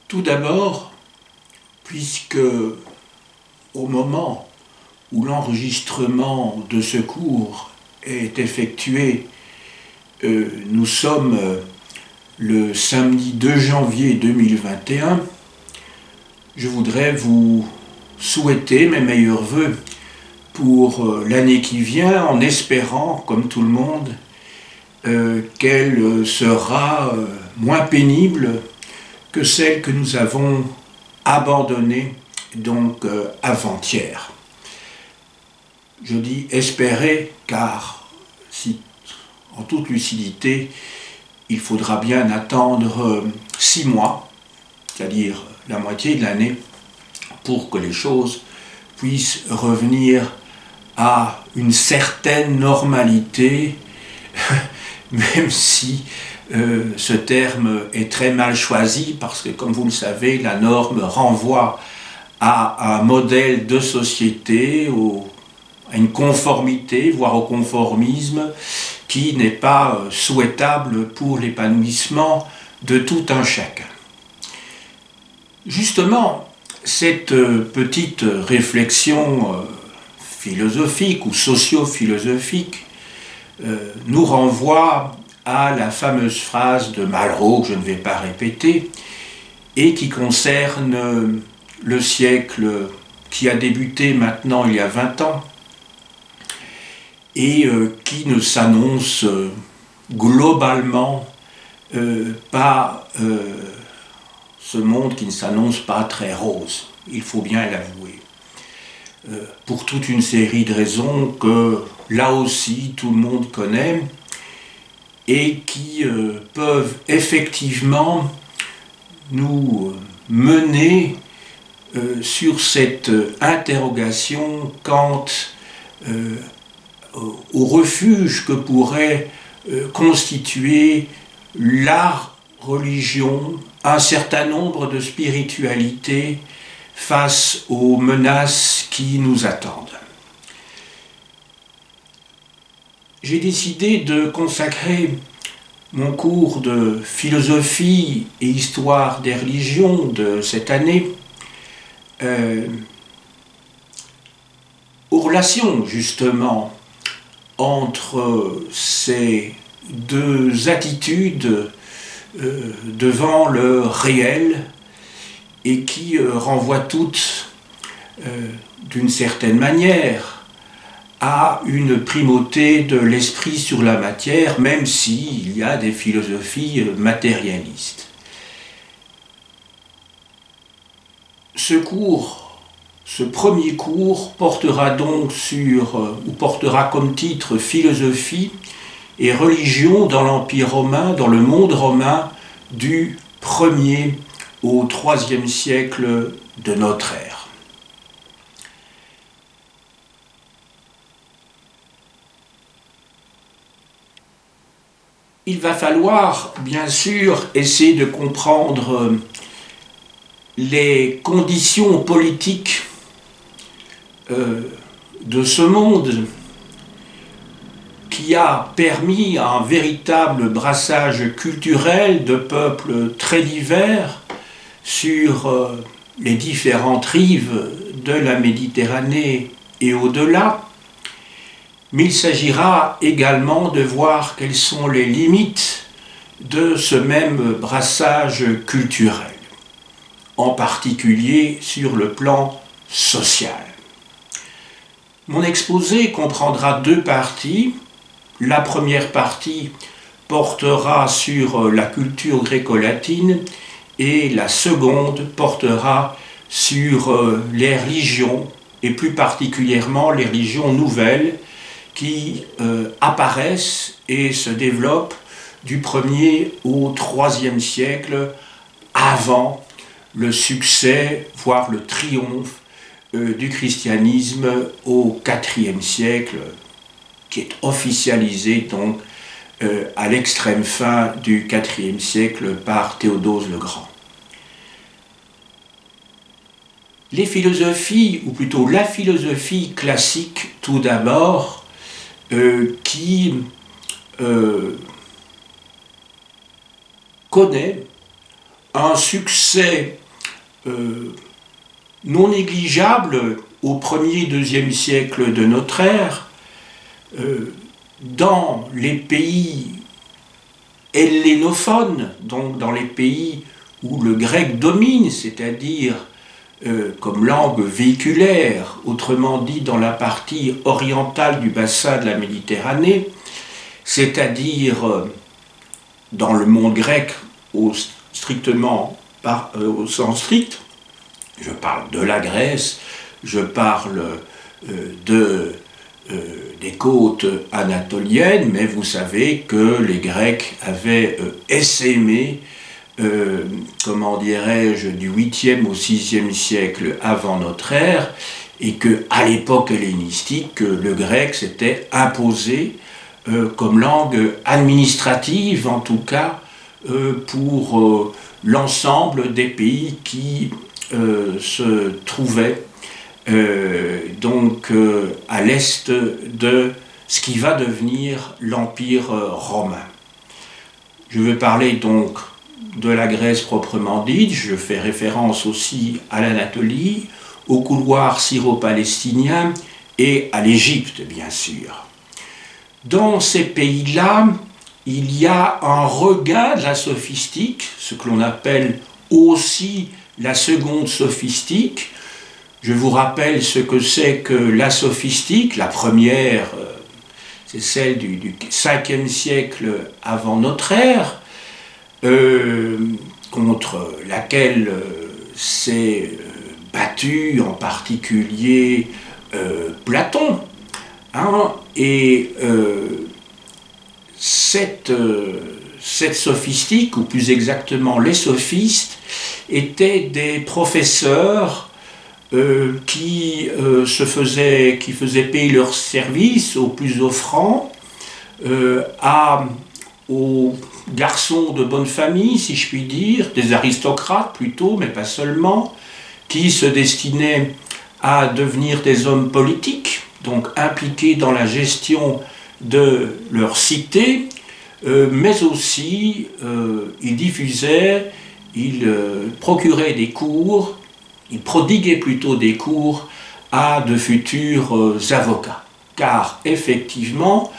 Tout d'abord, puisque au moment où l'enregistrement de ce cours est effectué, nous sommes le samedi 2 janvier 2021, je voudrais vous souhaiter mes meilleurs vœux pour l'année qui vient, en espérant, comme tout le monde, qu'elle sera moins pénible que celle que nous avons abandonnée donc avant-hier. Je dis espérer car si en toute lucidité il faudra bien attendre 6 mois, c'est-à-dire la moitié de l'année, pour que les choses puissent revenir à une certaine normalité, même si ce terme est très mal choisi, parce que comme vous le savez, la norme renvoie à un modèle de société, à une conformité, voire au conformisme, qui n'est pas souhaitable pour l'épanouissement de tout un chacun. Justement, cette petite réflexion philosophique ou socio-philosophique nous renvoie à la fameuse phrase de Malraux, que je ne vais pas répéter, et qui concerne le siècle qui a débuté maintenant il y a 20 ans, et qui ne s'annonce globalement pas, ce monde qui ne s'annonce pas très rose, il faut bien l'avouer, pour toute une série de raisons que là aussi tout le monde connaît et qui peuvent effectivement nous mener sur cette interrogation quant au refuge que pourrait constituer la religion, un certain nombre de spiritualités face aux menaces qui nous attendent. J'ai décidé de consacrer mon cours de philosophie et histoire des religions de cette année aux relations justement entre ces deux attitudes devant le réel et qui renvoient toutes d'une certaine manière à une primauté de l'esprit sur la matière, même s'il y a des philosophies matérialistes. Ce premier cours portera donc portera comme titre Philosophie et religion dans l'Empire romain, dans le monde romain du 1er au 3e siècle de notre ère. Il va falloir, bien sûr, essayer de comprendre les conditions politiques de ce monde qui a permis un véritable brassage culturel de peuples très divers sur les différentes rives de la Méditerranée et au-delà. Mais il s'agira également de voir quelles sont les limites de ce même brassage culturel, en particulier sur le plan social. Mon exposé comprendra 2 parties. La première partie portera sur la culture gréco-latine et la seconde portera sur les religions, et plus particulièrement les religions nouvelles, qui apparaissent et se développent du 1er au 3e siècle avant le succès, voire le triomphe du christianisme au 4e siècle, qui est officialisé donc à l'extrême fin du 4e siècle par Théodose le Grand. Les philosophies, ou plutôt la philosophie classique tout d'abord, qui connaît un succès non négligeable au 1er, 2e siècle de notre ère, dans les pays hellénophones, donc dans les pays où le grec domine, c'est-à-dire comme langue véhiculaire, autrement dit dans la partie orientale du bassin de la Méditerranée, c'est-à-dire dans le monde grec au sens strict. Je parle de la Grèce, je parle des côtes anatoliennes, mais vous savez que les Grecs avaient essaimé, comment dirais-je, du 8e au 6e siècle avant notre ère, et qu'à l'époque hellénistique, le grec s'était imposé comme langue administrative, en tout cas, pour l'ensemble des pays qui se trouvaient à l'est de ce qui va devenir l'Empire romain. Je vais parler donc de la Grèce proprement dite, je fais référence aussi à l'Anatolie, au couloir syro-palestinien et à l'Égypte, bien sûr. Dans ces pays-là, il y a un regain de la sophistique, ce que l'on appelle aussi la seconde sophistique. Je vous rappelle ce que c'est que la sophistique. La première, c'est celle du 5e siècle avant notre ère, contre laquelle s'est battu en particulier Platon. Et cette sophistique, ou plus exactement les sophistes, étaient des professeurs qui faisaient payer leurs services aux plus offrants, aux garçons de bonne famille, si je puis dire, des aristocrates plutôt, mais pas seulement, qui se destinaient à devenir des hommes politiques, donc impliqués dans la gestion de leur cité, mais aussi ils diffusaient, ils procuraient des cours, ils prodiguaient plutôt des cours à de futurs avocats. Car effectivement,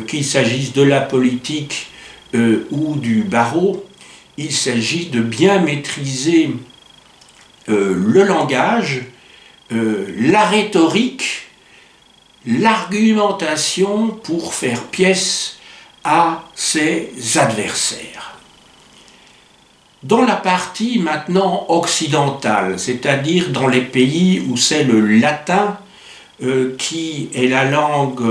qu'il s'agisse de la politique ou du barreau, il s'agit de bien maîtriser le langage, la rhétorique, l'argumentation pour faire pièce à ses adversaires. Dans la partie maintenant occidentale, c'est-à-dire dans les pays où c'est le latin qui est la langue,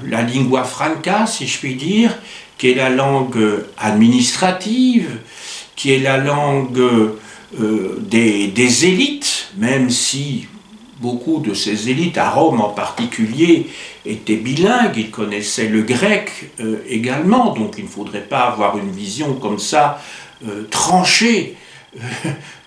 la lingua franca, si je puis dire, qui est la langue administrative, qui est la langue des élites, même si beaucoup de ces élites, à Rome en particulier, étaient bilingues, ils connaissaient le grec également, donc il ne faudrait pas avoir une vision comme ça tranchée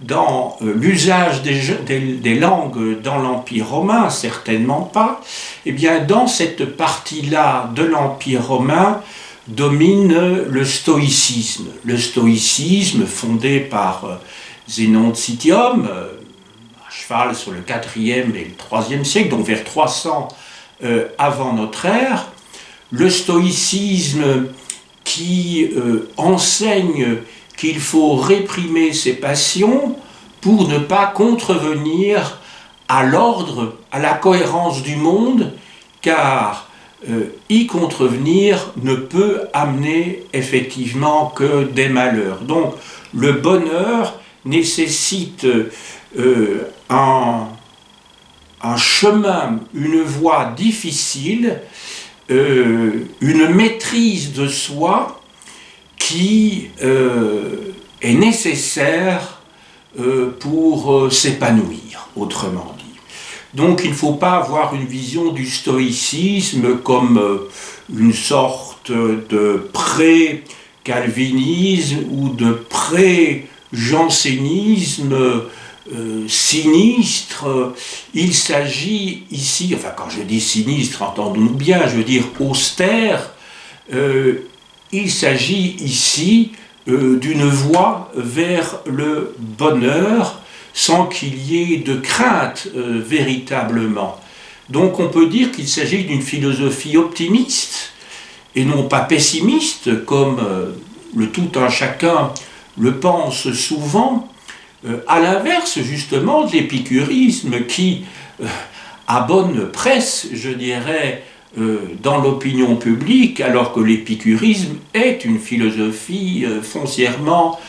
dans l'usage des langues dans l'Empire romain, certainement pas. Eh bien, dans cette partie-là de l'Empire romain domine le stoïcisme. Le stoïcisme fondé par Zénon de Citium, à cheval sur le 4e et le 3e siècle, donc vers 300 avant notre ère. Le stoïcisme qui enseigne qu'il faut réprimer ses passions pour ne pas contrevenir à l'ordre, à la cohérence du monde, car y contrevenir ne peut amener effectivement que des malheurs. Donc le bonheur nécessite un chemin, une voie difficile, une maîtrise de soi qui est nécessaire pour s'épanouir, autrement dit. Donc il ne faut pas avoir une vision du stoïcisme comme une sorte de pré-calvinisme ou de pré-jansénisme sinistre. Il s'agit ici, enfin quand je dis sinistre, entendons-nous bien, je veux dire austère, il s'agit ici d'une voie vers le bonheur sans qu'il y ait de crainte véritablement. Donc on peut dire qu'il s'agit d'une philosophie optimiste et non pas pessimiste comme le tout un chacun le pense souvent, à l'inverse justement de l'épicurisme qui, à bonne presse, je dirais, dans l'opinion publique, alors que l'épicurisme est une philosophie foncièrement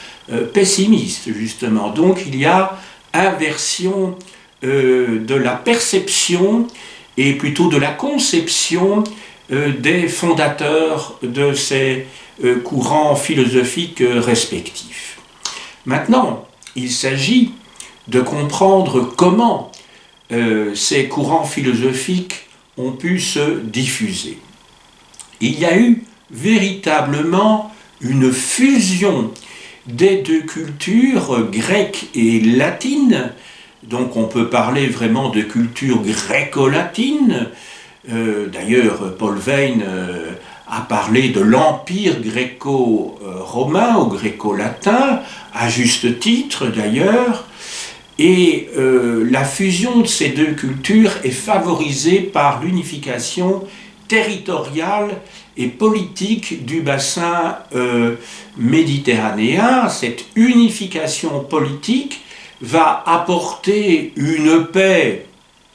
pessimiste, justement. Donc il y a inversion de la perception et plutôt de la conception des fondateurs de ces courants philosophiques respectifs. Maintenant, il s'agit de comprendre comment ces courants philosophiques ont pu se diffuser. Il y a eu véritablement une fusion des deux cultures grecque et latine, donc on peut parler vraiment de culture gréco-latine. D'ailleurs, Paul Veyne a parlé de l'empire gréco-romain ou gréco-latin, à juste titre d'ailleurs, et la fusion de ces deux cultures est favorisée par l'unification territoriale et politique du bassin méditerranéen. Cette unification politique va apporter une paix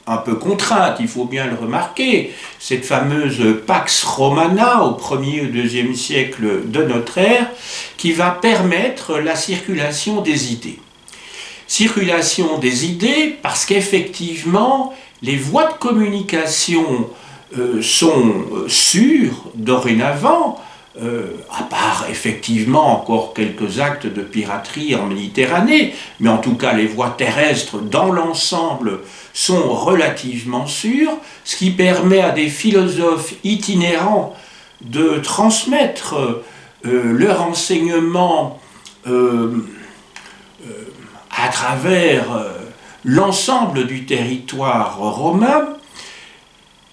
un peu contrainte, il faut bien le remarquer, cette fameuse Pax Romana au 1er et 2e siècle de notre ère, qui va permettre la circulation des idées. Circulation des idées parce qu'effectivement, les voies de communication sont sûres dorénavant, à part effectivement encore quelques actes de piraterie en Méditerranée, mais en tout cas les voies terrestres dans l'ensemble sont relativement sûres, ce qui permet à des philosophes itinérants de transmettre leur enseignement à travers l'ensemble du territoire romain.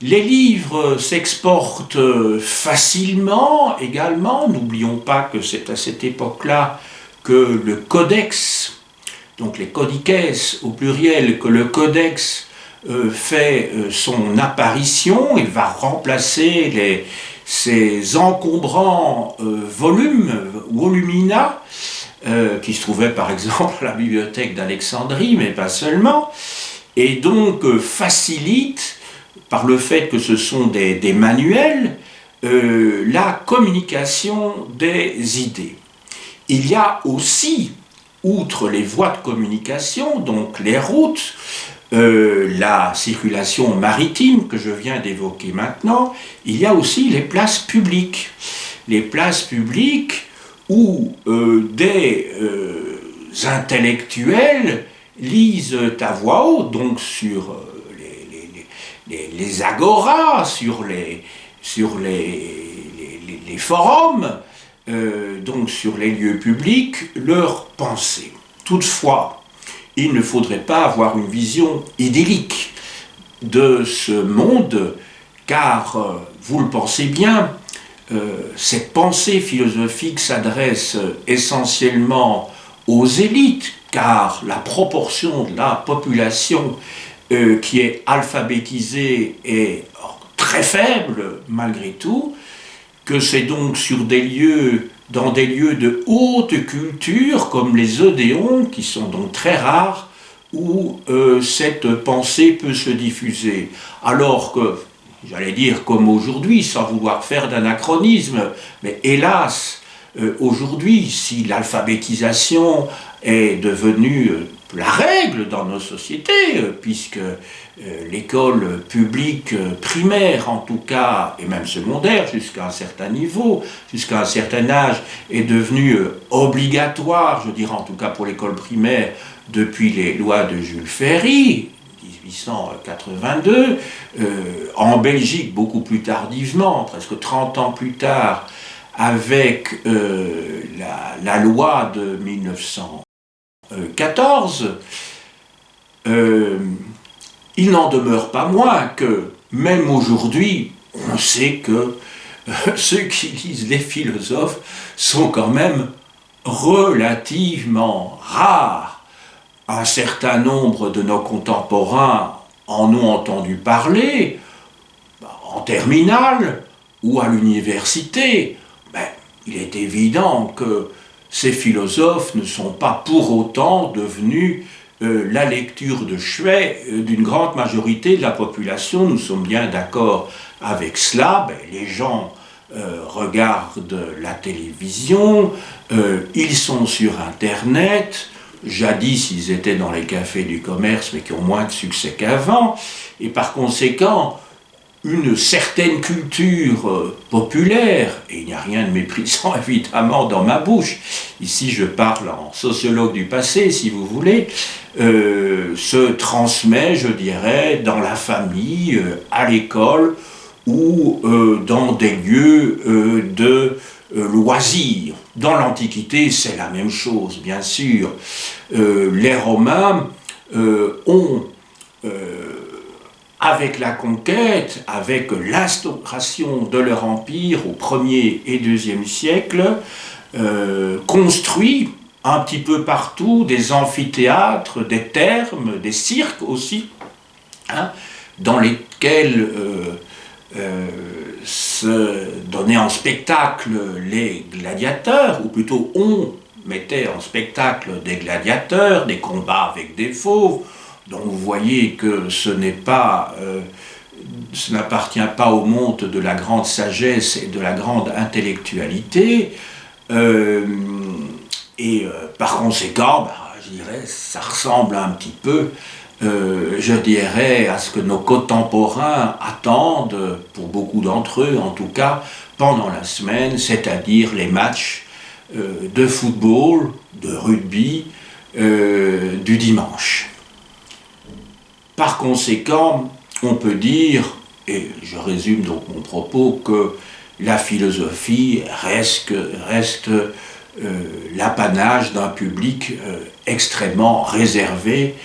Les livres s'exportent facilement également. N'oublions pas que c'est à cette époque-là que le codex, donc les codices au pluriel, que le codex fait son apparition. Il va remplacer ces encombrants volumina, qui se trouvaient par exemple à la bibliothèque d'Alexandrie, mais pas seulement, et donc facilite, par le fait que ce sont des manuels, la communication des idées. Il y a aussi, outre les voies de communication, donc les routes, la circulation maritime que je viens d'évoquer maintenant, il y a aussi les places publiques. Les places publiques où des intellectuels lisent à voix haute, donc sur les agoras, sur les forums, donc sur les lieux publics, leurs pensées. Toutefois, il ne faudrait pas avoir une vision idyllique de ce monde, car, vous le pensez bien, cette pensée philosophique s'adresse essentiellement aux élites, car la proportion de la population qui est alphabétisée est très faible malgré tout, que c'est donc dans des lieux de haute culture, comme les Odéons, qui sont donc très rares, où cette pensée peut se diffuser. Alors que, j'allais dire comme aujourd'hui, sans vouloir faire d'anachronisme, mais hélas, aujourd'hui, si l'alphabétisation est devenue la règle dans nos sociétés, puisque l'école publique primaire en tout cas, et même secondaire jusqu'à un certain niveau, jusqu'à un certain âge, est devenue obligatoire, je dirais en tout cas pour l'école primaire, depuis les lois de Jules Ferry, 1882, en Belgique beaucoup plus tardivement, presque 30 ans plus tard, avec la loi de 1914, il n'en demeure pas moins que, même aujourd'hui, on sait que ceux qui lisent les philosophes sont quand même relativement rare. Un certain nombre de nos contemporains en ont entendu parler, en terminale ou à l'université. Il est évident que ces philosophes ne sont pas pour autant devenus la lecture de chevet d'une grande majorité de la population. Nous sommes bien d'accord avec cela. Les gens regardent la télévision, ils sont sur Internet. Jadis, ils étaient dans les cafés du commerce, mais qui ont moins de succès qu'avant. Et par conséquent, une certaine culture populaire, et il n'y a rien de méprisant évidemment dans ma bouche, ici je parle en sociologue du passé si vous voulez, se transmet, je dirais, dans la famille, à l'école ou dans des lieux de loisirs. Dans l'Antiquité, c'est la même chose, bien sûr. Les Romains ont avec la conquête, avec l'instauration de leur empire au 1er et 2e siècle, construit un petit peu partout des amphithéâtres, des thermes, des cirques aussi, dans lesquels se donnaient en spectacle les gladiateurs, ou plutôt on mettait en spectacle des gladiateurs, des combats avec des fauves. Donc vous voyez que ce n'appartient pas au monde de la grande sagesse et de la grande intellectualité. Par conséquent, je dirais, ça ressemble un petit peu, je dirais, à ce que nos contemporains attendent, pour beaucoup d'entre eux en tout cas, pendant la semaine, c'est-à-dire les matchs de football, de rugby, du dimanche. Par conséquent, on peut dire, et je résume donc mon propos, que la philosophie reste l'apanage d'un public extrêmement réservé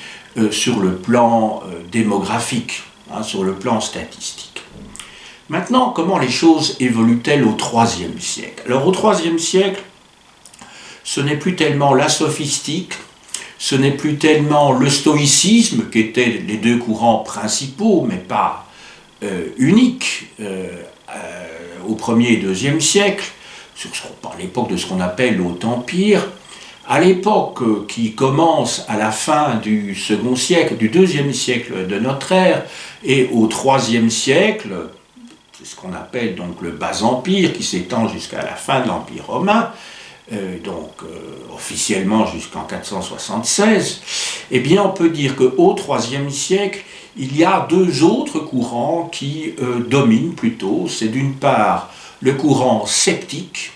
sur le plan démographique, sur le plan statistique. Maintenant, comment les choses évoluent-elles au IIIe siècle? Alors au IIIe siècle, ce n'est plus tellement la sophistique, ce n'est plus tellement le stoïcisme, qui étaient les deux courants principaux, mais pas uniques, au 1er et 2e siècle, à l'époque de ce qu'on appelle le Haut-Empire. À l'époque qui commence à la fin du second siècle, du 2e siècle de notre ère, et au 3e siècle, c'est ce qu'on appelle donc le Bas-Empire, qui s'étend jusqu'à la fin de l'Empire romain, officiellement jusqu'en 476, eh bien on peut dire qu'au IIIe siècle, il y a deux autres courants qui dominent plutôt. C'est d'une part le courant sceptique,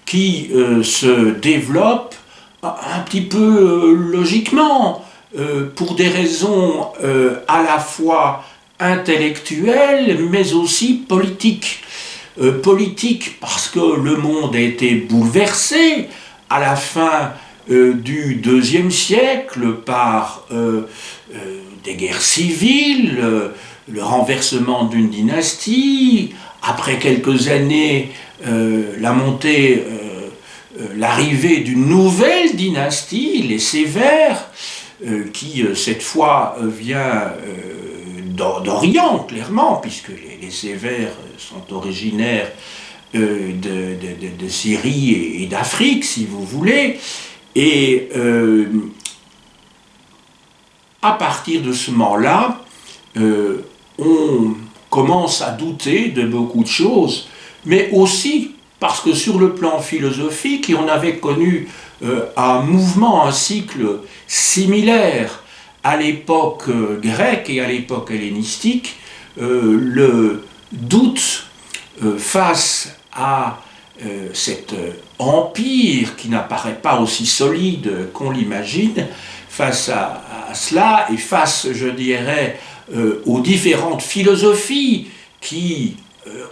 qui se développe un petit peu logiquement, pour des raisons à la fois intellectuelles, mais aussi politiques. Politique parce que le monde a été bouleversé à la fin du IIe siècle par des guerres civiles, le renversement d'une dynastie, après quelques années l'arrivée d'une nouvelle dynastie, les Sévères, qui cette fois vient d'Orient, clairement, puisque les Sévères sont originaires de Syrie et d'Afrique, si vous voulez, et à partir de ce moment-là, on commence à douter de beaucoup de choses, mais aussi parce que sur le plan philosophique, on avait connu un mouvement, un cycle similaire à l'époque grecque et à l'époque hellénistique, le doute face à cet empire qui n'apparaît pas aussi solide qu'on l'imagine, face à cela et face, je dirais, aux différentes philosophies qui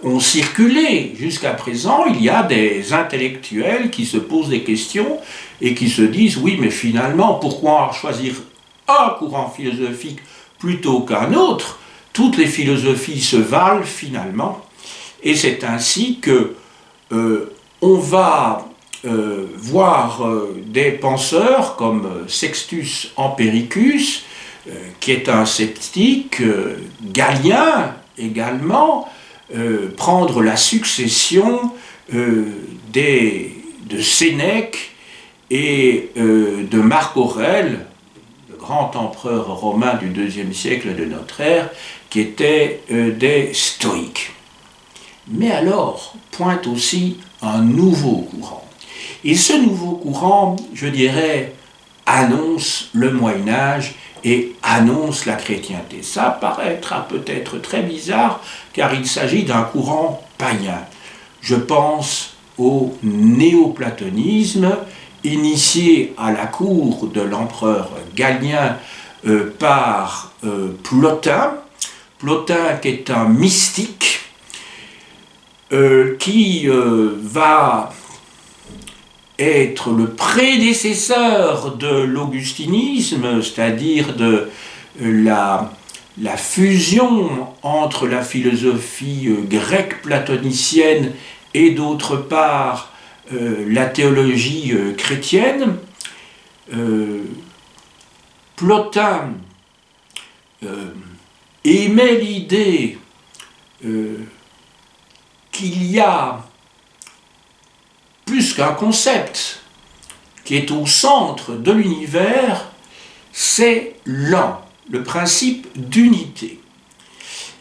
ont circulé jusqu'à présent, il y a des intellectuels qui se posent des questions et qui se disent « oui, mais finalement, pourquoi choisir un courant philosophique plutôt qu'un autre? Toutes les philosophies se valent finalement. » Et c'est ainsi que on va voir des penseurs comme Sextus Empiricus, qui est un sceptique, Galien également, prendre la succession de Sénèque et de Marc Aurèle, le grand empereur romain du IIe siècle de notre ère, qui étaient des stoïques. Mais alors, pointe aussi un nouveau courant. Et ce nouveau courant, je dirais, annonce le Moyen-Âge et annonce la chrétienté. Ça paraîtra peut-être très bizarre, car il s'agit d'un courant païen. Je pense au néoplatonisme, initié à la cour de l'empereur Galien par Plotin. Plotin qui est un mystique qui va être le prédécesseur de l'augustinisme, c'est-à-dire de la fusion entre la philosophie grecque platonicienne et d'autre part la théologie chrétienne. Plotin émet l'idée qu'il y a plus qu'un concept qui est au centre de l'univers, c'est l'un, le principe d'unité.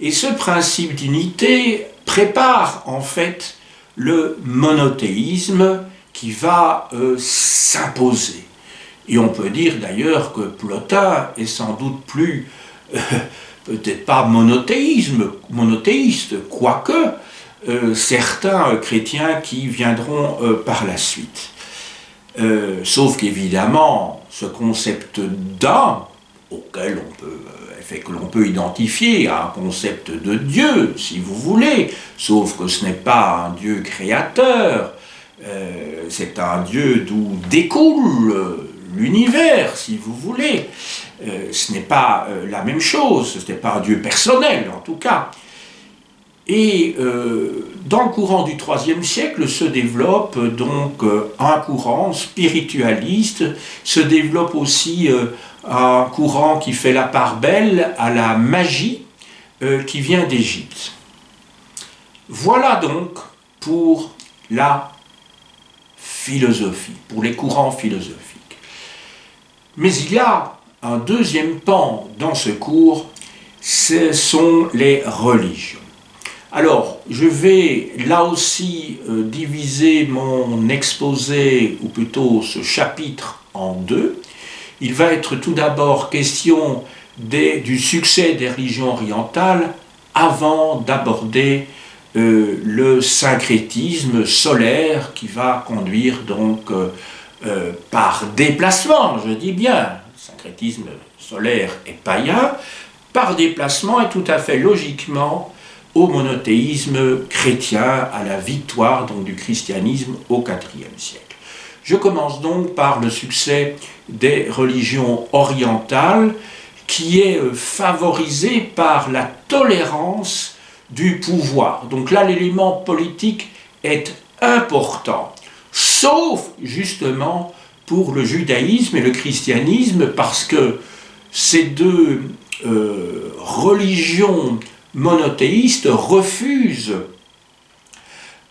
Et ce principe d'unité prépare en fait le monothéisme qui va s'imposer. Et on peut dire d'ailleurs que Plotin est sans doute plus, peut-être pas monothéiste, quoique certains chrétiens qui viendront par la suite. Sauf qu'évidemment, ce concept d'un, auquel l'on peut identifier à un concept de Dieu, si vous voulez, sauf que ce n'est pas un Dieu créateur, c'est un Dieu d'où découle l'univers, si vous voulez. Ce n'est pas la même chose, ce n'est pas un Dieu personnel en tout cas. Et dans le courant du IIIe siècle se développe donc un courant spiritualiste, se développe aussi un courant qui fait la part belle à la magie qui vient d'Égypte. Voilà donc pour la philosophie, pour les courants philosophiques. Mais il y a un deuxième pan dans ce cours, ce sont les religions. Alors, je vais là aussi diviser mon exposé, ou plutôt ce chapitre, en deux. Il va être tout d'abord question du succès des religions orientales avant d'aborder le syncrétisme solaire qui va conduire donc par déplacement, je dis bien, syncrétisme solaire et païen, par déplacement et tout à fait logiquement au monothéisme chrétien, à la victoire donc du christianisme au IVe siècle. Je commence donc par le succès des religions orientales qui est favorisé par la tolérance du pouvoir. Donc là, l'élément politique est important, sauf justement pour le judaïsme et le christianisme, parce que ces deux religions monothéistes refusent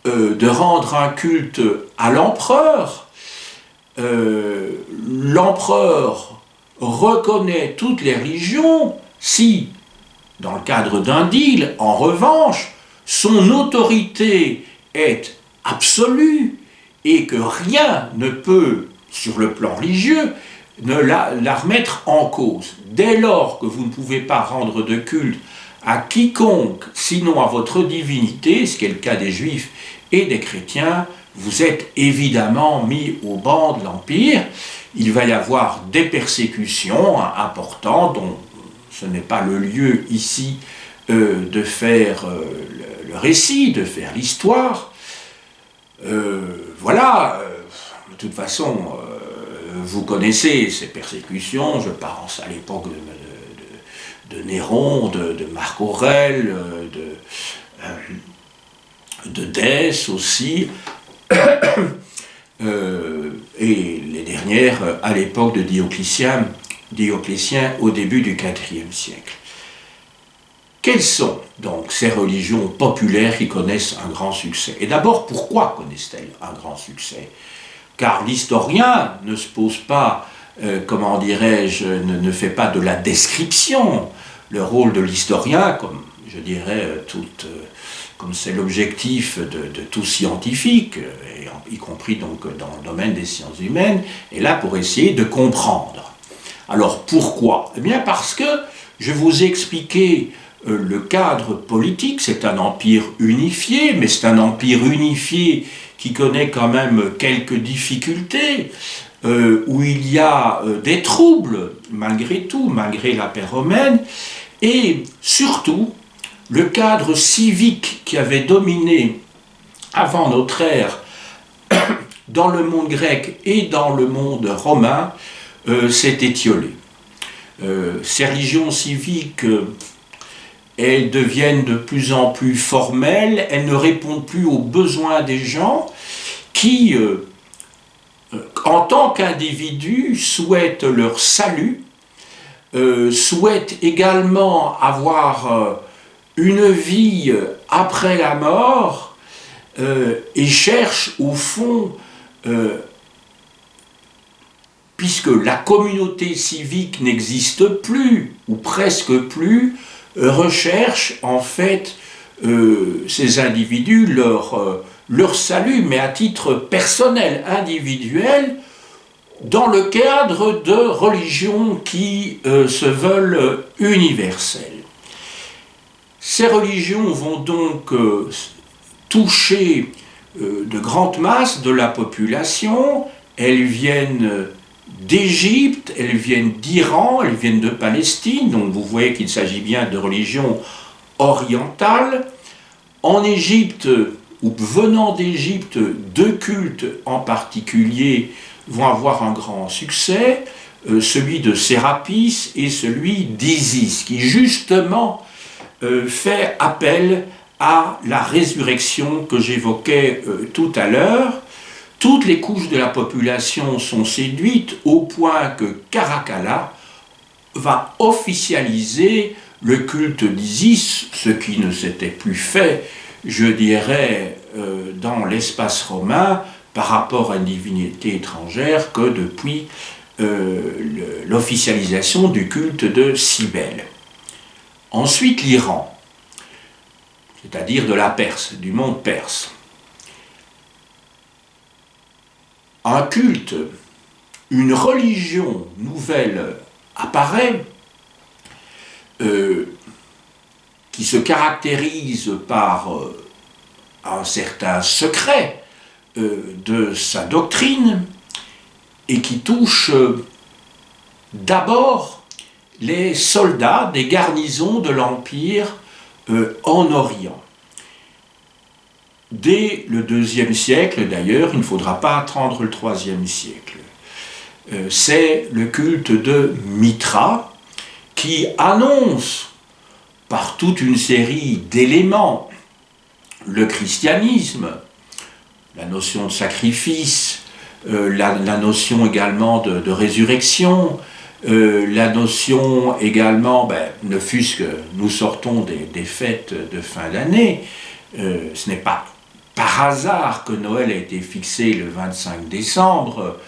de rendre un culte à l'empereur. L'empereur reconnaît toutes les religions si, dans le cadre d'un deal, en revanche, son autorité est absolue et que rien ne peut, sur le plan religieux, ne la remettre en cause. Dès lors que vous ne pouvez pas rendre de culte à quiconque, sinon à votre divinité, ce qui est le cas des Juifs et des chrétiens, vous êtes évidemment mis au banc de l'Empire. Il va y avoir des persécutions importantes, dont ce n'est pas le lieu ici de faire le récit, de faire l'histoire. Voilà, de toute façon, vous connaissez ces persécutions, je pense à l'époque de Néron, de Marc Aurèle, de Dès aussi. et les dernières à l'époque de Dioclétien au début du IVe siècle. Quelles sont donc ces religions populaires qui connaissent un grand succès? Et d'abord, pourquoi connaissent-elles un grand succès? Car l'historien ne se pose pas, comment dirais-je, ne fait pas de la description. Le rôle de l'historien, comme je dirais, comme c'est l'objectif de tout scientifique, y compris donc dans le domaine des sciences humaines, est là pour essayer de comprendre. Alors pourquoi? Eh bien parce que je vous ai expliqué le cadre politique, c'est un empire unifié, mais c'est un empire unifié qui connaît quand même quelques difficultés, où il y a des troubles, malgré tout, malgré la paix romaine, et surtout, le cadre civique qui avait dominé avant notre ère dans le monde grec et dans le monde romain s'est étiolé. Ces religions civiques, elles deviennent de plus en plus formelles, elles ne répondent plus aux besoins des gens qui, en tant qu'individus, souhaitent leur salut, souhaitent également avoir une vie après la mort et cherchent au fond, puisque la communauté civique n'existe plus, ou presque plus, recherchent en fait ces individus leur salut, mais à titre personnel, individuel, dans le cadre de religions qui se veulent universelles. Ces religions vont donc toucher de grandes masses de la population. Elles viennent d'Égypte, elles viennent d'Iran, elles viennent de Palestine, donc vous voyez qu'il s'agit bien de religions orientales. En Égypte, ou venant d'Égypte, deux cultes en particulier vont avoir un grand succès, celui de Sérapis et celui d'Isis, qui justement fait appel à la résurrection que j'évoquais tout à l'heure. Toutes les couches de la population sont séduites au point que Caracalla va officialiser le culte d'Isis, ce qui ne s'était plus fait, je dirais, dans l'espace romain par rapport à une divinité étrangère que depuis l'officialisation du culte de Cybèle. Ensuite, l'Iran, c'est-à-dire de la Perse, du monde perse. Un culte, une religion nouvelle apparaît, qui se caractérise par un certain secret de sa doctrine et qui touche d'abord les soldats des garnisons de l'Empire en Orient. Dès le IIe siècle, d'ailleurs, il ne faudra pas attendre le IIIe siècle. C'est le culte de Mitra qui annonce par toute une série d'éléments le christianisme, la notion de sacrifice, la notion également de résurrection, la notion également, ne fût-ce que nous sortons des fêtes de fin d'année, ce n'est pas par hasard que Noël a été fixé le 25 décembre,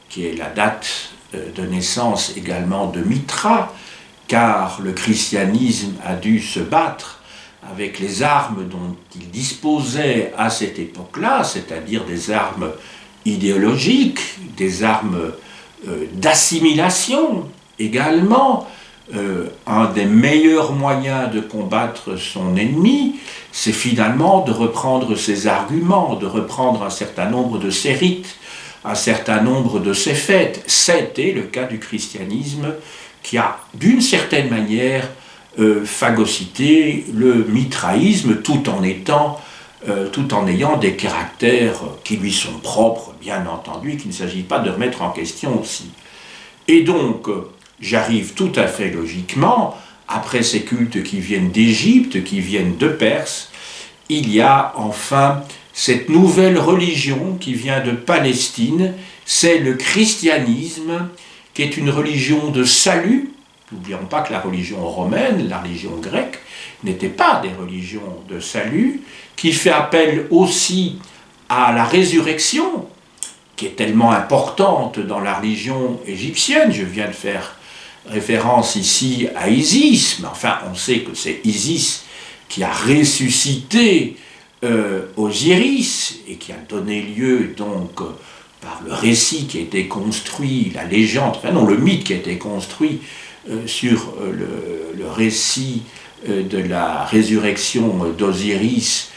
qui est la date de naissance également de Mitra, car le christianisme a dû se battre avec les armes dont il disposait à cette époque-là, c'est-à-dire des armes idéologiques, des armes d'assimilation également. Un des meilleurs moyens de combattre son ennemi, c'est finalement de reprendre ses arguments, de reprendre un certain nombre de ses rites, un certain nombre de ses fêtes. C'était le cas du christianisme qui a, d'une certaine manière, phagocyté le mitraïsme tout en ayant des caractères qui lui sont propres, bien entendu, qu'il ne s'agit pas de remettre en question aussi. Et donc, j'arrive tout à fait logiquement, après ces cultes qui viennent d'Égypte, qui viennent de Perse, il y a enfin cette nouvelle religion qui vient de Palestine, c'est le christianisme, qui est une religion de salut. N'oublions pas que la religion romaine, la religion grecque, n'étaient pas des religions de salut, qui fait appel aussi à la résurrection, qui est tellement importante dans la religion égyptienne. Je viens de faire référence ici à Isis, mais enfin on sait que c'est Isis qui a ressuscité Osiris et qui a donné lieu donc par le récit qui a été construit, la légende, enfin non, le mythe qui a été construit sur le récit de la résurrection d'Osiris,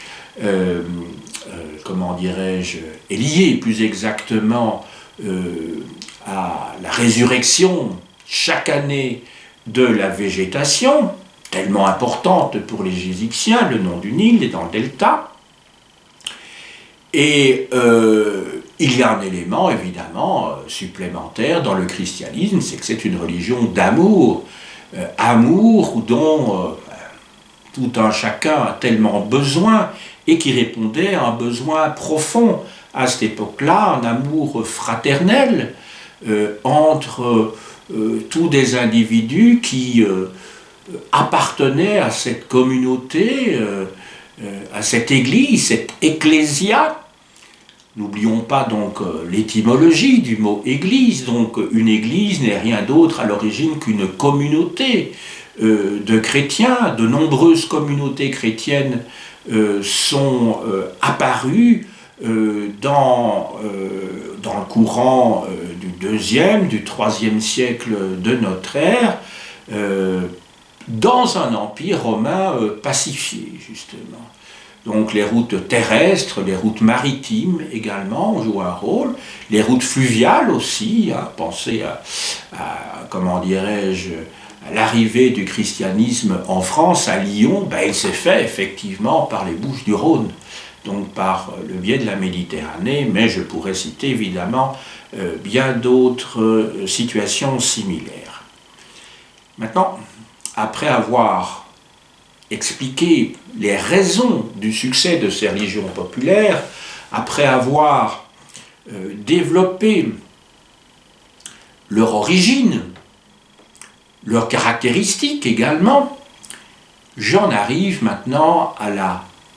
comment dirais-je, est lié plus exactement à la résurrection chaque année de la végétation, tellement importante pour les Égyptiens, le nom du Nil est dans le delta. Et il y a un élément évidemment supplémentaire dans le christianisme, c'est que c'est une religion d'amour, amour dont tout un chacun a tellement besoin et qui répondait à un besoin profond à cette époque-là, un amour fraternel entre tous des individus qui appartenaient à cette communauté, à cette église, cette ecclésia. N'oublions pas donc l'étymologie du mot église. Donc une église n'est rien d'autre à l'origine qu'une communauté de chrétiens. De nombreuses communautés chrétiennes sont apparues dans le courant du 2e, du 3e siècle de notre ère, dans un empire romain pacifié, justement. Donc les routes terrestres, les routes maritimes également ont joué un rôle, les routes fluviales aussi, pensez à comment dirais-je, à l'arrivée du christianisme en France, à Lyon, il s'est fait effectivement par les Bouches-du-Rhône, donc par le biais de la Méditerranée, mais je pourrais citer évidemment bien d'autres situations similaires. Maintenant, après avoir expliqué les raisons du succès de ces religions populaires, après avoir développé leur origine, leurs caractéristiques également, j'en arrive maintenant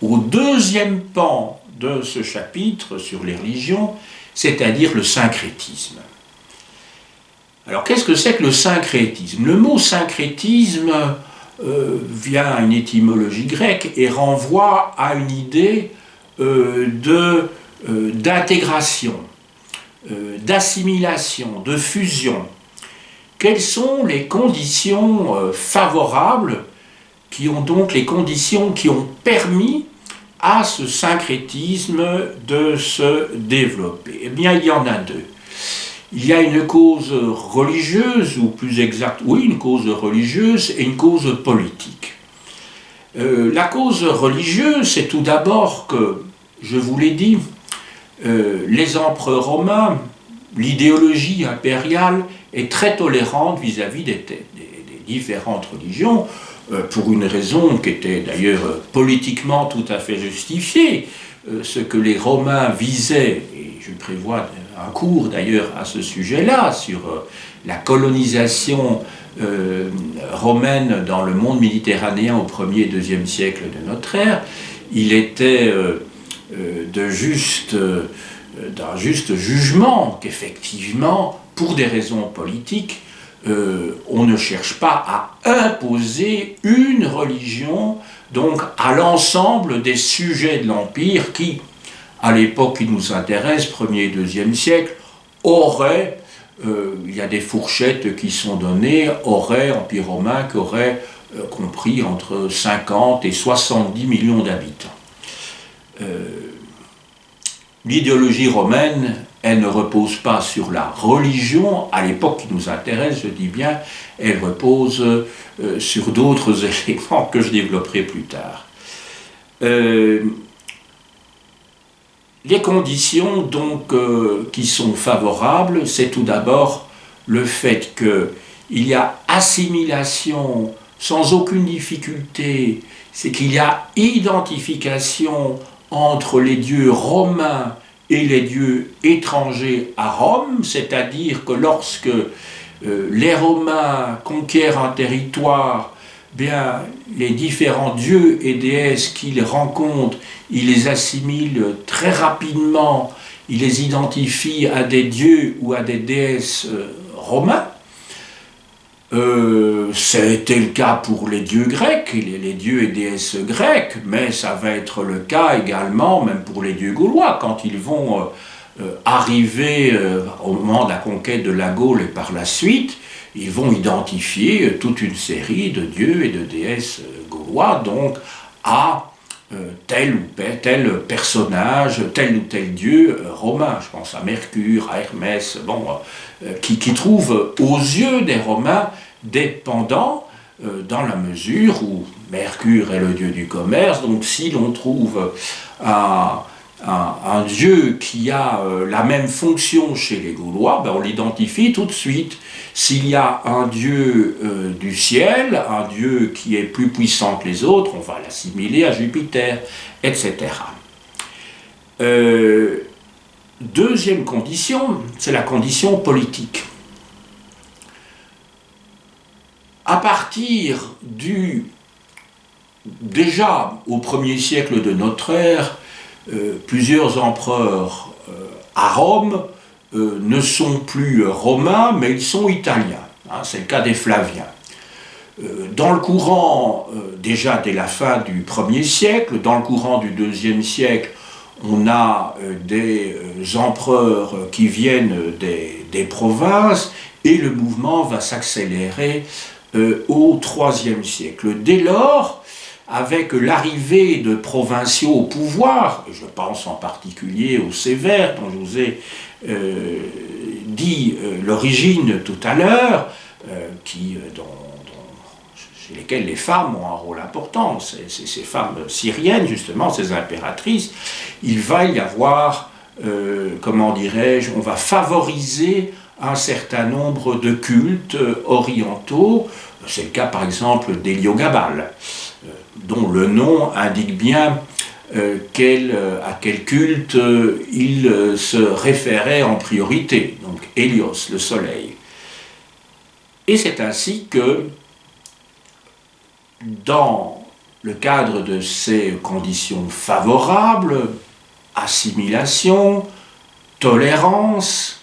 au deuxième pan de ce chapitre sur les religions, c'est-à-dire le syncrétisme. Alors qu'est-ce que c'est que le syncrétisme? Le mot syncrétisme vient à une étymologie grecque et renvoie à une idée d'intégration, d'assimilation, de fusion. Quelles sont les conditions favorables qui ont donc les conditions qui ont permis à ce syncrétisme de se développer? Eh bien, il y en a deux. Il y a une cause religieuse, ou plus exact, oui, une cause religieuse et une cause politique. La cause religieuse, c'est tout d'abord que, je vous l'ai dit, les empereurs romains, l'idéologie impériale est très tolérante vis-à-vis des différentes religions, pour une raison qui était d'ailleurs politiquement tout à fait justifiée. Ce que les Romains visaient, et je prévois un cours d'ailleurs à ce sujet-là, sur la colonisation romaine dans le monde méditerranéen au 1er et 2e siècle de notre ère, il était d'un juste jugement qu'effectivement, pour des raisons politiques, on ne cherche pas à imposer une religion donc à l'ensemble des sujets de l'Empire qui, à l'époque qui nous intéresse, 1er et 2e siècle, auraient, il y a des fourchettes qui sont données, Empire romain qui aurait compris entre 50 et 70 millions d'habitants. L'idéologie romaine, elle ne repose pas sur la religion, à l'époque qui nous intéresse, je dis bien, elle repose sur d'autres éléments que je développerai plus tard. Les conditions donc qui sont favorables, c'est tout d'abord le fait qu'il y a assimilation sans aucune difficulté, c'est qu'il y a identification entre les dieux romains et les dieux étrangers à Rome, c'est-à-dire que lorsque les Romains conquièrent un territoire, bien, les différents dieux et déesses qu'ils rencontrent, ils les assimilent très rapidement, ils les identifient à des dieux ou à des déesses romains. C'était le cas pour les dieux grecs, les dieux et déesses grecs, mais ça va être le cas également même pour les dieux gaulois, quand ils vont arriver au moment de la conquête de la Gaule et par la suite, ils vont identifier toute une série de dieux et de déesses gaulois, donc à tel ou tel personnage, tel ou tel dieu romain. Je pense à Mercure, à Hermès, bon, qui trouvent aux yeux des Romains des pendants dans la mesure où Mercure est le dieu du commerce. Donc si l'on trouve un dieu qui a la même fonction chez les Gaulois, ben on l'identifie tout de suite. S'il y a un dieu du ciel, un dieu qui est plus puissant que les autres, on va l'assimiler à Jupiter, etc. Deuxième condition, c'est la condition politique. À partir déjà au 1er siècle de notre ère, plusieurs empereurs à Rome ne sont plus romains, mais ils sont italiens. Hein, c'est le cas des Flaviens. Dans le courant, déjà dès la fin du 1er siècle, dans le courant du 2e siècle, on a des empereurs qui viennent des provinces, et le mouvement va s'accélérer au 3e siècle. Dès lors, avec l'arrivée de provinciaux au pouvoir, et je pense en particulier aux Sévères, dont je vous ai dit l'origine tout à l'heure, chez lesquels les femmes ont un rôle important, ces femmes syriennes, justement, ces impératrices, il va y avoir, comment dirais-je, on va favoriser un certain nombre de cultes orientaux. C'est le cas par exemple d'Héliogabale, dont le nom indique bien à quel culte il se référait en priorité, donc Hélios, le soleil. Et c'est ainsi que, dans le cadre de ces conditions favorables, assimilation, tolérance,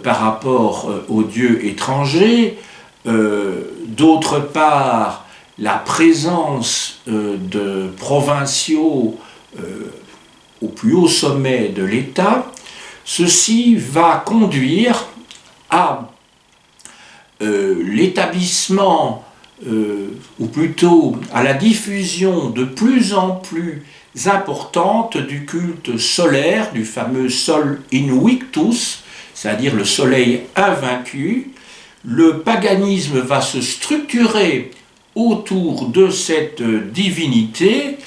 par rapport aux dieux étrangers, d'autre part la présence de provinciaux au plus haut sommet de l'État, ceci va conduire à l'établissement, ou plutôt à la diffusion de plus en plus importante du culte solaire, du fameux Sol Invictus, c'est-à-dire le soleil invaincu. Le paganisme va se structurer autour de cette divinité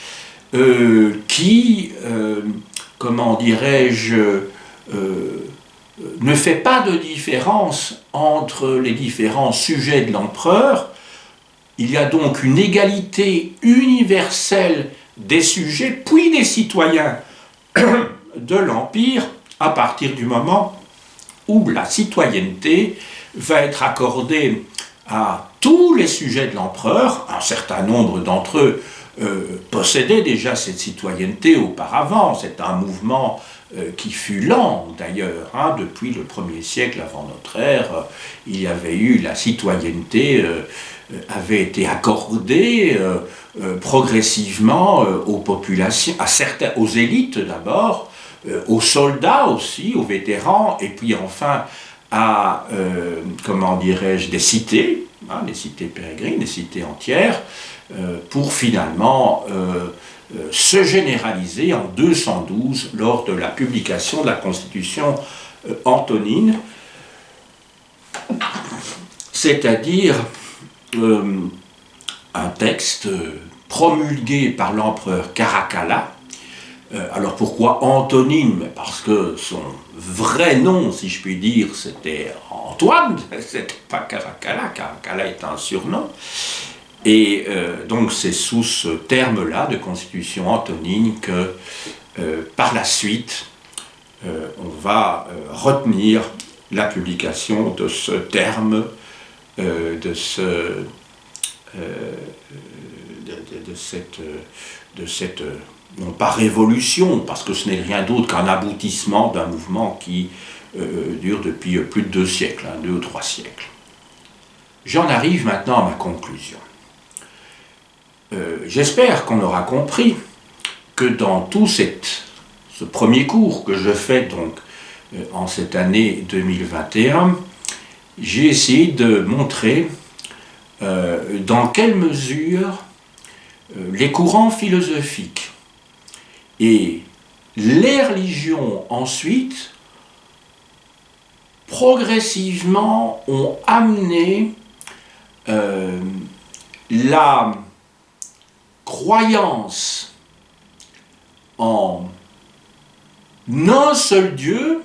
qui, comment dirais-je, ne fait pas de différence entre les différents sujets de l'empereur. Il y a donc une égalité universelle des sujets, puis des citoyens de l'Empire, à partir du moment où la citoyenneté va être accordée à tous les sujets de l'empereur. Un certain nombre d'entre eux possédaient déjà cette citoyenneté auparavant. C'est un mouvement qui fut lent d'ailleurs, hein, depuis le 1er siècle avant notre ère. Il y avait eu la citoyenneté, avait été accordée progressivement aux populations, aux élites d'abord, aux soldats aussi, aux vétérans, et puis enfin à, comment dirais-je, des cités, hein, des cités pérégrines, des cités entières, pour finalement se généraliser en 212 lors de la publication de la Constitution antonine, c'est-à-dire un texte promulgué par l'empereur Caracalla. Alors pourquoi Antonine? Parce que son vrai nom, si je puis dire, c'était Antoine, c'était pas Caracalla. Caracalla est un surnom. Et donc c'est sous ce terme-là de constitution antonine que par la suite, on va retenir la publication de ce terme, de cette non pas révolution, parce que ce n'est rien d'autre qu'un aboutissement d'un mouvement qui dure depuis plus de 2 siècles, 2 ou 3 siècles. J'en arrive maintenant à ma conclusion. J'espère qu'on aura compris que dans tout ce premier cours que je fais donc en cette année 2021, j'ai essayé de montrer dans quelle mesure les courants philosophiques et les religions ensuite progressivement ont amené la croyance en un seul Dieu.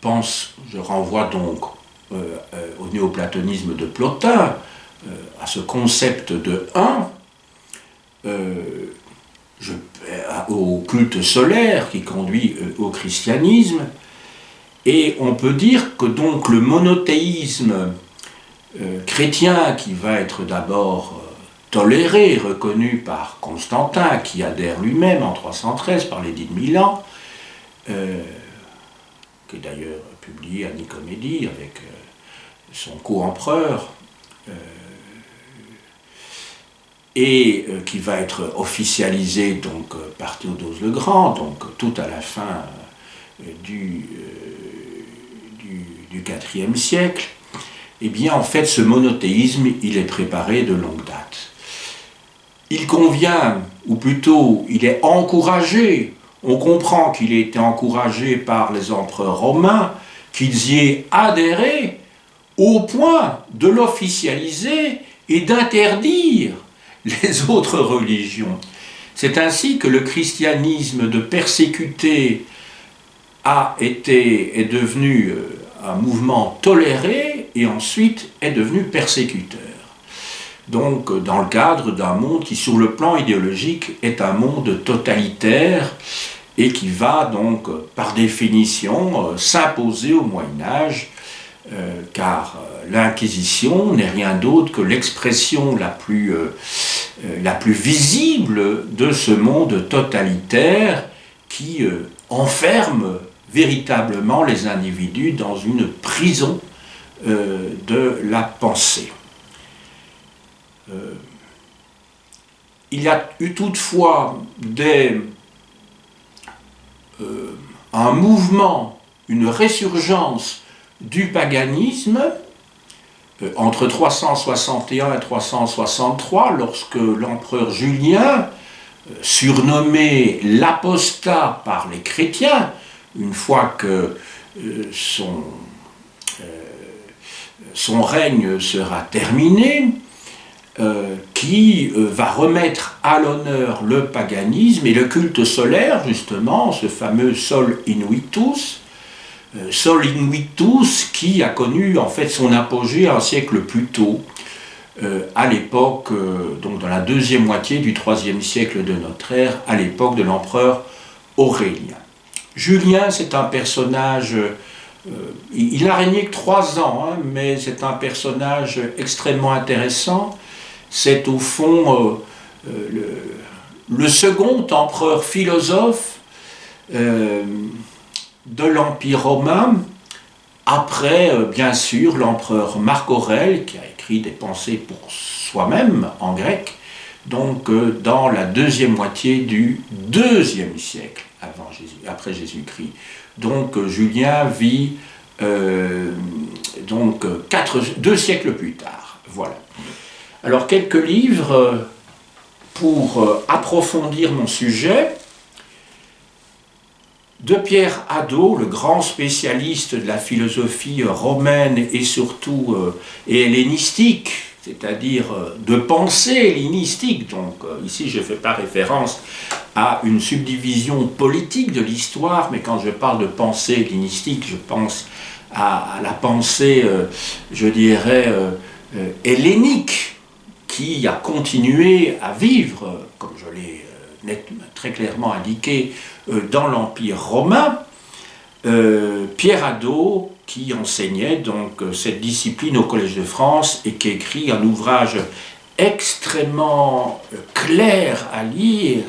Je renvoie donc au néoplatonisme de Plotin, à ce concept de un, au culte solaire qui conduit au christianisme, et on peut dire que donc le monothéisme chrétien, qui va être d'abord toléré, reconnu par Constantin, qui adhère lui-même en 313 par l'édit de Milan, qui est d'ailleurs publié à Nicomédie avec son co-empereur, et qui va être officialisé donc par Théodose le Grand, donc tout à la fin du IVe siècle. Eh bien, en fait, ce monothéisme, il est préparé de longue date. Il convient, ou plutôt, il est encouragé, on comprend qu'il a été encouragé par les empereurs romains, qu'ils y aient adhéré au point de l'officialiser et d'interdire les autres religions. C'est ainsi que le christianisme de persécuter est devenu un mouvement toléré et ensuite est devenu persécuteur. Donc dans le cadre d'un monde qui sur le plan idéologique est un monde totalitaire et qui va donc par définition s'imposer au Moyen-Âge, car l'Inquisition n'est rien d'autre que l'expression la plus visible de ce monde totalitaire qui enferme véritablement les individus dans une prison de la pensée. Il y a eu toutefois un mouvement, une résurgence du paganisme entre 361 et 363, lorsque l'empereur Julien, surnommé l'apostat par les chrétiens, une fois que son règne sera terminé, qui va remettre à l'honneur le paganisme et le culte solaire, justement, ce fameux Sol Invictus, qui a connu en fait son apogée un siècle plus tôt, à l'époque, donc dans la deuxième moitié du IIIe siècle de notre ère, à l'époque de l'empereur Aurélien. Julien, c'est un personnage, il n'a régné que 3 ans, mais c'est un personnage extrêmement intéressant. C'est au fond le second empereur philosophe de l'Empire romain, après, bien sûr, l'empereur Marc Aurèle, qui a écrit des pensées pour soi-même en grec, donc dans la deuxième moitié du IIe siècle après Jésus-Christ. Donc Julien vit 2 siècles plus tard. Voilà. Alors quelques livres pour approfondir mon sujet. De Pierre Hadot, le grand spécialiste de la philosophie romaine et surtout hellénistique, c'est-à-dire de pensée hellénistique. Donc ici je ne fais pas référence à une subdivision politique de l'histoire, mais quand je parle de pensée hellénistique, je pense à la pensée, je dirais, hellénique, qui a continué à vivre, comme je l'ai très clairement indiqué, dans l'Empire romain, Pierre Hadot, qui enseignait donc cette discipline au Collège de France et qui écrit un ouvrage extrêmement clair à lire,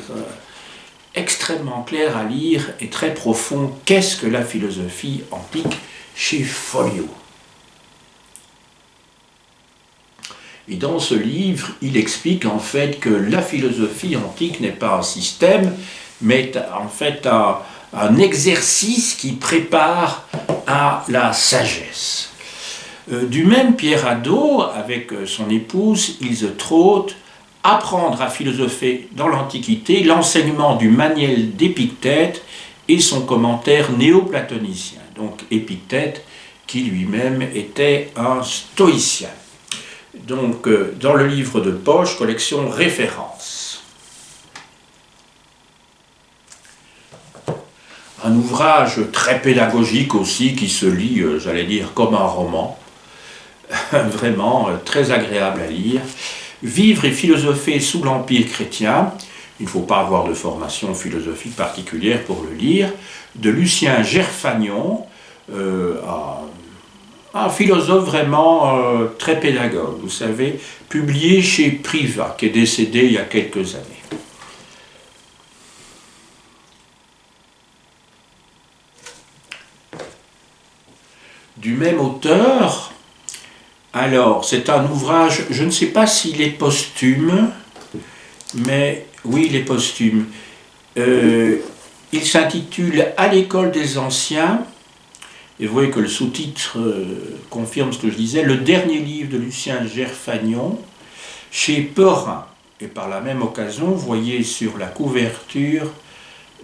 et très profond, Qu'est-ce que la philosophie antique, chez Folio. Et dans ce livre, il explique en fait que la philosophie antique n'est pas un système, mais en fait un exercice qui prépare à la sagesse. Du même Pierre Hadot, avec son épouse Ilse Trott, apprendre à philosopher dans l'Antiquité, l'enseignement du manuel d'Épictète et son commentaire néoplatonicien. Donc Épictète, qui lui-même était un stoïcien. Donc dans le livre de poche, collection références. Un ouvrage très pédagogique aussi, qui se lit, j'allais dire, comme un roman, vraiment très agréable à lire. Vivre et philosopher sous l'Empire chrétien, il ne faut pas avoir de formation philosophique particulière pour le lire, de Lucien Gerfagnon, un philosophe vraiment très pédagogue, vous savez, publié chez Privat, qui est décédé il y a quelques années. Du même auteur, alors c'est un ouvrage, je ne sais pas s'il est posthume, mais oui, il est posthume. Il s'intitule « À l'école des anciens », et vous voyez que le sous-titre confirme ce que je disais, le dernier livre de Lucien Gerfagnon, chez Perrin. Et par la même occasion, vous voyez sur la couverture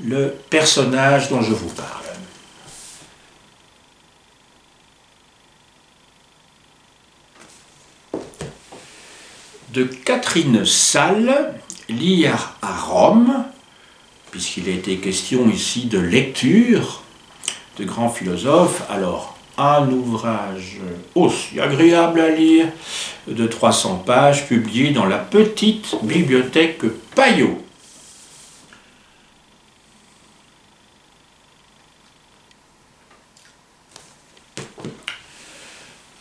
le personnage dont je vous parle. De Catherine Salle, lire à Rome, puisqu'il a été question ici de lecture de grands philosophes. Alors, un ouvrage aussi agréable à lire, de 300 pages, publié dans la petite bibliothèque Payot.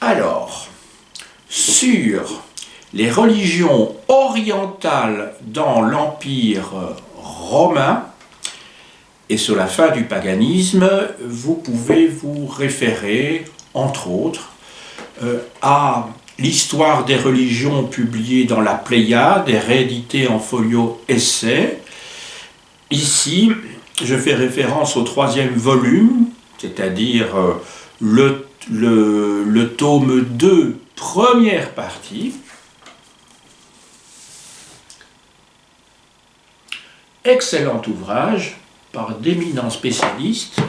Alors, sur les religions orientales dans l'Empire romain et sur la fin du paganisme, vous pouvez vous référer, entre autres, à l'histoire des religions publiée dans la Pléiade et rééditée en folio essai. Ici, je fais référence au 3e volume, c'est-à-dire le tome 2, première partie. Excellent ouvrage par d'éminents spécialistes.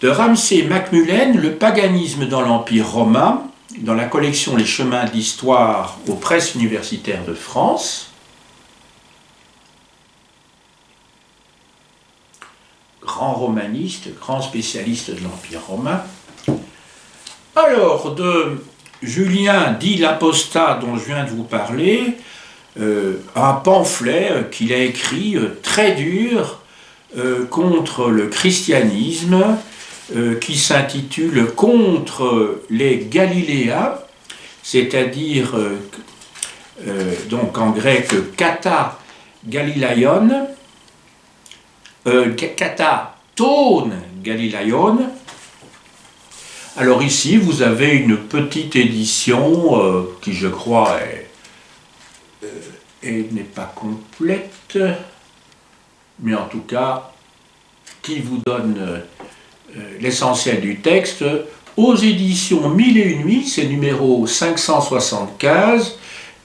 De Ramsay Macmullen, Le paganisme dans l'Empire romain, dans la collection Les chemins d'histoire aux presses universitaires de France. Grand romaniste, grand spécialiste de l'Empire romain. Alors, de Julien dit l'Apostat, dont je viens de vous parler, un pamphlet qu'il a écrit très dur contre le christianisme, qui s'intitule « Contre les Galiléens », c'est-à-dire, donc en grec, kata Galilaion, kata ton Galilaion. Alors ici, vous avez une petite édition qui, je crois, n'est pas complète, mais en tout cas, qui vous donne l'essentiel du texte, aux éditions 1001 Nuits, c'est numéro 575,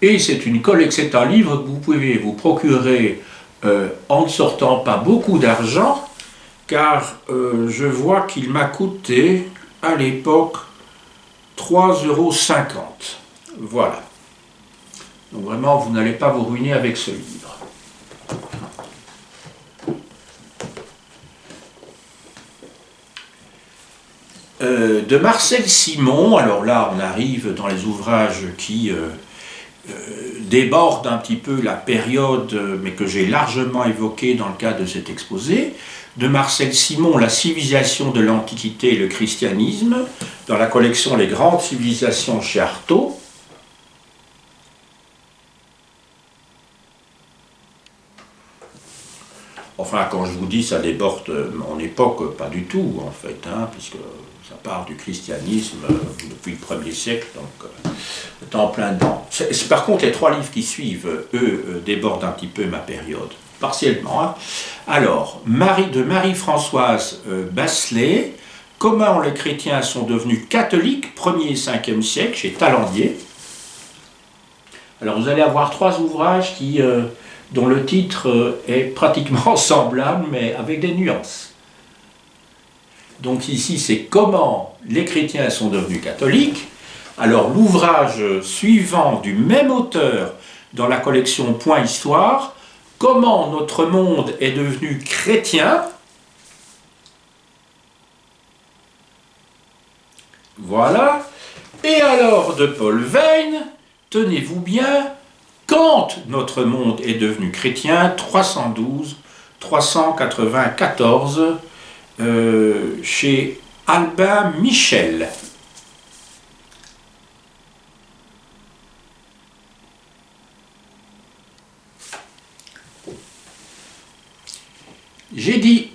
et c'est un livre que vous pouvez vous procurer en ne sortant pas beaucoup d'argent, car je vois qu'il m'a coûté à l'époque 3,50 €. Voilà. Donc vraiment, vous n'allez pas vous ruiner avec ce livre. De Marcel Simon, alors là on arrive dans les ouvrages qui déborde un petit peu la période, mais que j'ai largement évoquée dans le cadre de cet exposé, de Marcel Simon, La civilisation de l'Antiquité et le christianisme, dans la collection Les grandes civilisations chez Artaud. Enfin, quand je vous dis ça déborde mon époque, pas du tout, en fait, hein, puisque ça part du christianisme depuis le 1er siècle, donc en plein dedans. Par contre, les 3 livres qui suivent, eux, débordent un petit peu ma période, partiellement. Hein. Alors, de Marie-Françoise Basselet, Comment les chrétiens sont devenus catholiques, 1er et 5e siècle, chez Talandier. Alors, vous allez avoir 3 ouvrages dont le titre est pratiquement semblable, mais avec des nuances. Donc ici, c'est Comment les chrétiens sont devenus catholiques. Alors l'ouvrage suivant du même auteur dans la collection Point Histoire, Comment notre monde est devenu chrétien. Voilà. Et alors de Paul Veyne, tenez-vous bien, Quand notre monde est devenu chrétien, 312-394, chez Albin Michel. J'ai dit